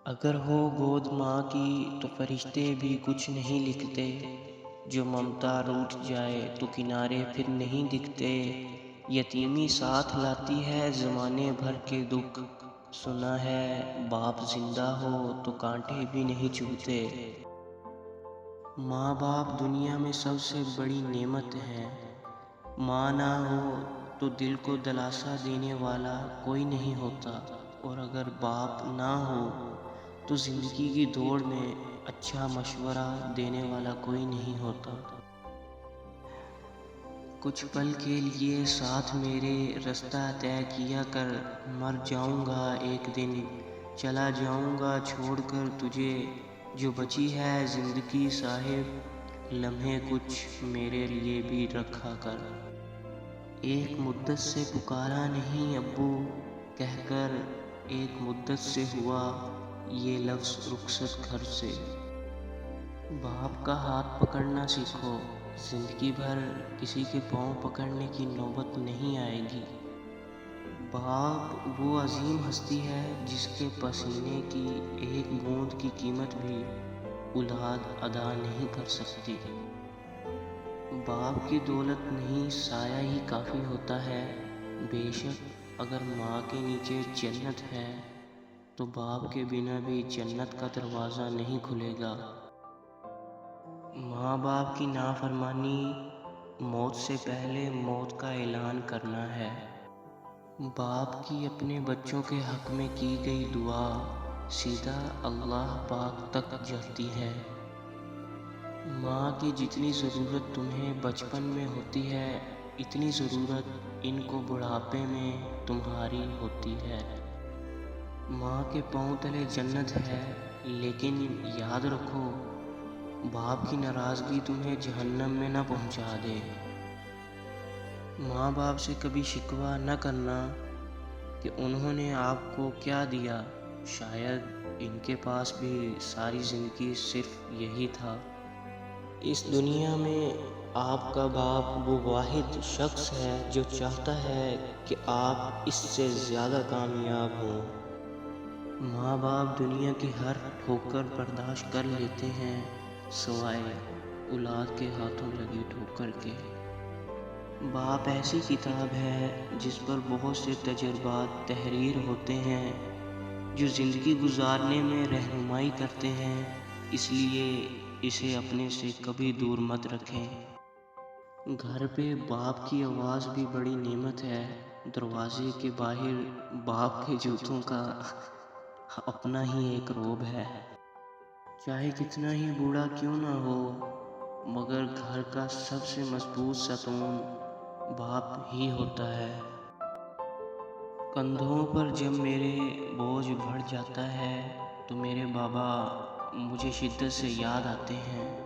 اگر ہو گود ماں کی تو فرشتے بھی کچھ نہیں لکھتے، جو ممتا روٹھ جائے تو کنارے پھر نہیں دکھتے۔ یتیمی ساتھ لاتی ہے زمانے بھر کے دکھ، سنا ہے باپ زندہ ہو تو کانٹے بھی نہیں چبھتے۔ ماں باپ دنیا میں سب سے بڑی نعمت ہے، ماں نہ ہو تو دل کو دلاسا دینے والا کوئی نہیں ہوتا، اور اگر باپ نہ ہو تو زندگی کی دوڑ میں اچھا مشورہ دینے والا کوئی نہیں ہوتا۔ کچھ پل کے لیے ساتھ میرے رستہ طے کیا کر، مر جاؤں گا ایک دن، چلا جاؤں گا چھوڑ کر تجھے، جو بچی ہے زندگی صاحب لمحے کچھ میرے لیے بھی رکھا کر۔ ایک مدت سے پکارا نہیں ابو کہہ کر، ایک مدت سے ہوا یہ لفظ رخصت گھر سے۔ باپ کا ہاتھ پکڑنا سیکھو، زندگی بھر کسی کے پاؤں پکڑنے کی نوبت نہیں آئے گی۔ باپ وہ عظیم ہستی ہے جس کے پسینے کی ایک بوند کی قیمت بھی اولاد ادا نہیں کر سکتی۔ باپ کی دولت نہیں سایہ ہی کافی ہوتا ہے، بے شک اگر ماں کے نیچے جنت ہے تو باپ کے بنا بھی جنت کا دروازہ نہیں کھلے گا۔ ماں باپ کی نافرمانی موت سے پہلے موت کا اعلان کرنا ہے۔ باپ کی اپنے بچوں کے حق میں کی گئی دعا سیدھا اللہ پاک تک جاتی ہے۔ ماں کی جتنی ضرورت تمہیں بچپن میں ہوتی ہے، اتنی ضرورت ان کو بڑھاپے میں تمہاری ہوتی ہے۔ ماں کے پاؤں تلے جنت ہے، لیکن یاد رکھو باپ کی ناراضگی تمہیں جہنم میں نہ پہنچا دے۔ ماں باپ سے کبھی شکوہ نہ کرنا کہ انہوں نے آپ کو کیا دیا، شاید ان کے پاس بھی ساری زندگی صرف یہی تھا۔ اس دنیا میں آپ کا باپ وہ واحد شخص ہے جو چاہتا ہے کہ آپ اس سے زیادہ کامیاب ہوں۔ ماں باپ دنیا کی ہر ٹھوکر برداشت کر لیتے ہیں سوائے اولاد کے ہاتھوں لگی ٹھوکر کے۔ باپ ایسی کتاب ہے جس پر بہت سے تجربات تحریر ہوتے ہیں جو زندگی گزارنے میں رہنمائی کرتے ہیں، اس لیے اسے اپنے سے کبھی دور مت رکھیں۔ گھر پہ باپ کی آواز بھی بڑی نعمت ہے، دروازے کے باہر باپ کے جوتوں کا اپنا ہی ایک روب ہے۔ چاہے کتنا ہی بوڑھا کیوں نہ ہو، مگر گھر کا سب سے مضبوط ستون باپ ہی ہوتا ہے۔ کندھوں پر جب میرے بوجھ بڑھ جاتا ہے تو میرے بابا مجھے شدت سے یاد آتے ہیں۔